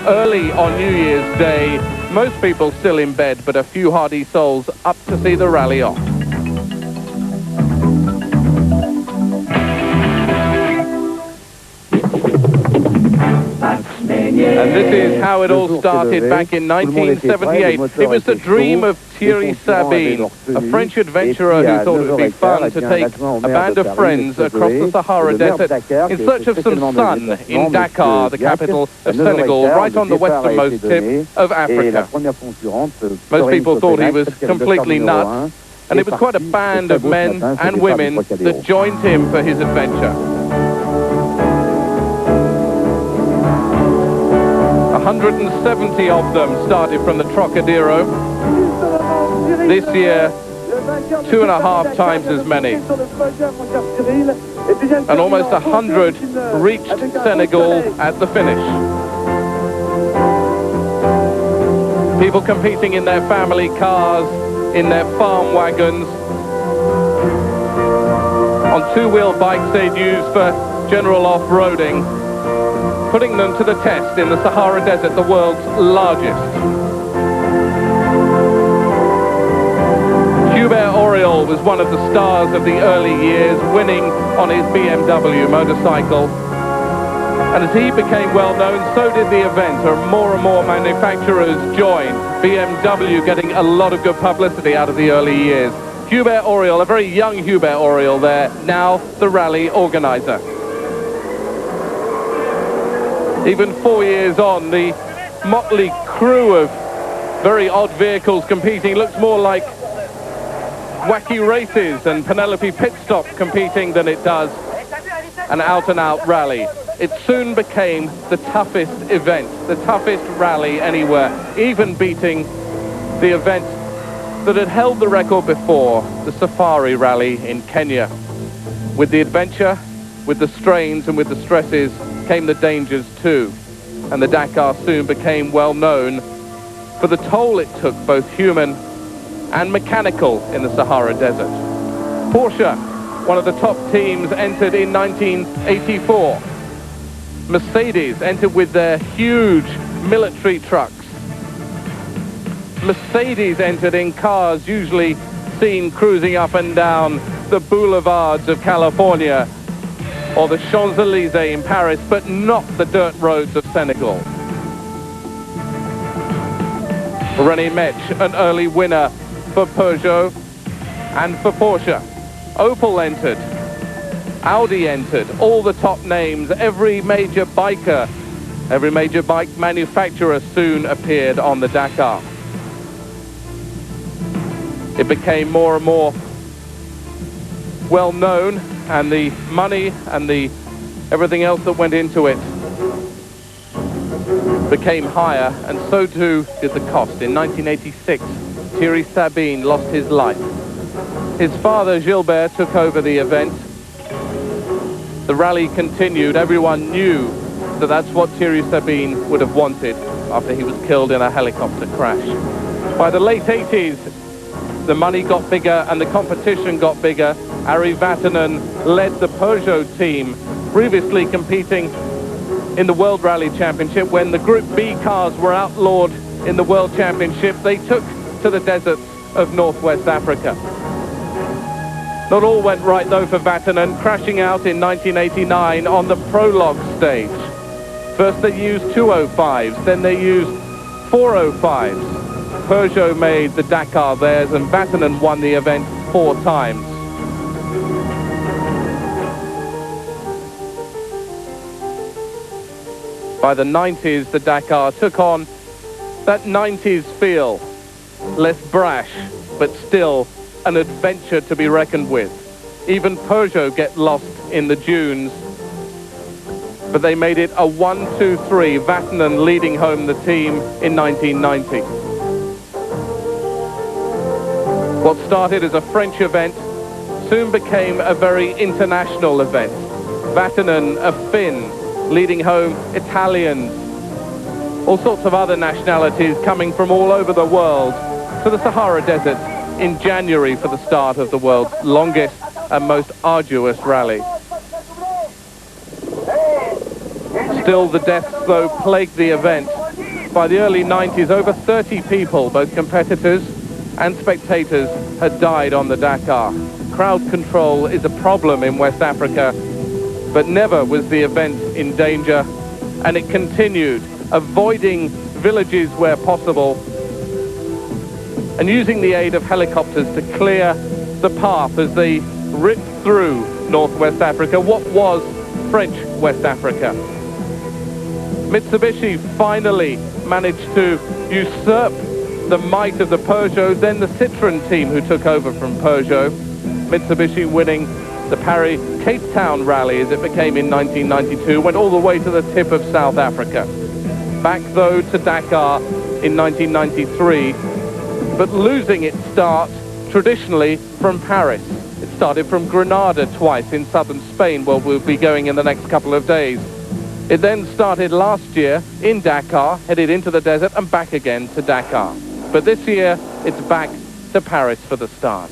early on New Year's Day. Most people still in bed, but a few hardy souls up to see the rally off. And this is how it all started back in 1978. It was the dream of Thierry Sabine, a French adventurer who thought it would be fun to take a band of friends across the Sahara Desert in search of some sun in Dakar, the capital of Senegal, right on the westernmost tip of Africa. Most people thought he was completely nuts, and it was quite a band of men and women that joined him for his adventure. 170 of them started from the Trocadero. This year, 2.5 times as many. And almost 100 reached Senegal at the finish. People competing in their family cars, in their farm wagons. On two-wheel bikes they'd use for general off-roading, putting them to the test in the Sahara Desert, the world's largest. Hubert Auriol was one of the stars of the early years, winning on his BMW motorcycle. And as he became well known, so did the event, and more manufacturers joined, BMW getting a lot of good publicity out of the early years. Hubert Auriol, a very young Hubert Auriol there, now the rally organizer. Even 4 years on, the motley crew of very odd vehicles competing looks more like wacky races and Penelope Pitstop competing than it does an out-and-out rally. It soon became the toughest event, the toughest rally anywhere, even beating the event that had held the record before, the Safari Rally in Kenya. With the adventure, with the strains and with the stresses, came the dangers too, and the Dakar soon became well known for the toll it took, both human and mechanical, in the Sahara Desert. Porsche, one of the top teams, entered in 1984. Mercedes entered with their huge military trucks. Mercedes entered in cars usually seen cruising up and down the boulevards of California or the Champs-Élysées in Paris, but not the dirt roads of Senegal. René Metz, an early winner for Peugeot and for Porsche. Opel entered, Audi entered, all the top names, every major biker, every major bike manufacturer soon appeared on the Dakar. It became more and more well known, and the money and the everything else that went into it became higher, and so too did the cost. In 1986, Thierry Sabine lost his life. His father, Gilbert, took over the event. The rally continued. Everyone knew that that's what Thierry Sabine would have wanted after he was killed in a helicopter crash. By the late 80s, the money got bigger and the competition got bigger. Harry Vatanen led the Peugeot team, previously competing in the World Rally Championship. When the Group B cars were outlawed in the World Championship, they took to the deserts of Northwest Africa. Not all went right though for Vatanen, crashing out in 1989 on the prologue stage. First they used 205s, then they used 405s. Peugeot made the Dakar theirs, and Vatanen won the event 4 times. By the 90s, the Dakar took on that 90s feel. Less brash, but still an adventure to be reckoned with. Even Peugeot get lost in the dunes, but they made it a 1-2-3, Vatanen leading home the team in 1990. What started as a French event soon became a very international event. Vatanen, a Finn, leading home Italians, all sorts of other nationalities coming from all over the world to the Sahara Desert in January for the start of the world's longest and most arduous rally. Still, the deaths, though, plagued the event. by the early 90s, over 30 people, both competitors and spectators, had died on the Dakar. Crowd control is a problem in West Africa, but never was the event in danger, and it continued, avoiding villages where possible and using the aid of helicopters to clear the path as they ripped through northwest Africa, what was French West Africa. Mitsubishi finally managed to usurp the might of the Peugeot, then the Citroën team who took over from Peugeot. Mitsubishi winning the Paris-Cape Town rally as it became in 1992, went all the way to the tip of South Africa. Back though to Dakar in 1993, but losing its start traditionally from Paris. It started from Granada twice in southern Spain, where we'll be going in the next couple of days. It then started last year in Dakar, headed into the desert and back again to Dakar. But this year, it's back to Paris for the start.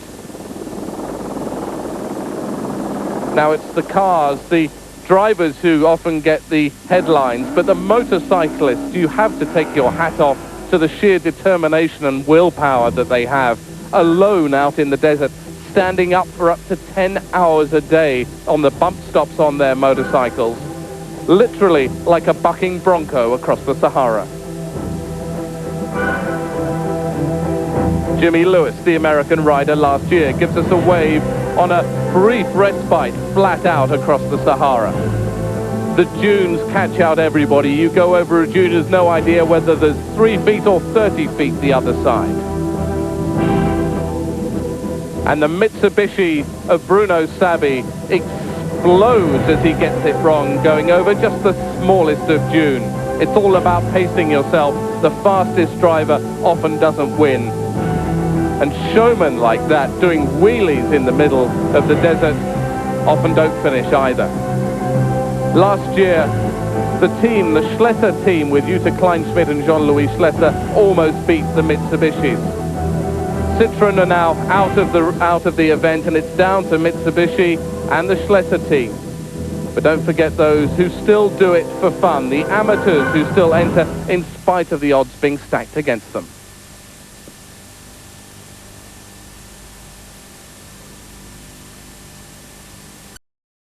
Now it's the cars, the drivers who often get the headlines, but the motorcyclists, you have to take your hat off to the sheer determination and willpower that they have, alone out in the desert, standing up for up to 10 hours a day on the bump stops on their motorcycles, literally like a bucking bronco across the Sahara. Jimmy Lewis, the American rider last year, gives us a wave on a brief respite flat out across the Sahara. The dunes catch out everybody. You go over a dune, there's no idea whether there's 3 feet or 30 feet the other side. And the Mitsubishi of Bruno Sabi explodes as he gets it wrong, going over just the smallest of dune. It's all about pacing yourself. The fastest driver often doesn't win. And showmen like that, doing wheelies in the middle of the desert, often don't finish either. Last year, the team, the Schletter team with Jutta Kleinschmidt and Jean-Louis Schletter, almost beat the Mitsubishis. Citroën are now out of the event, and it's down to Mitsubishi and the Schletter team. But don't forget those who still do it for fun, the amateurs who still enter in spite of the odds being stacked against them.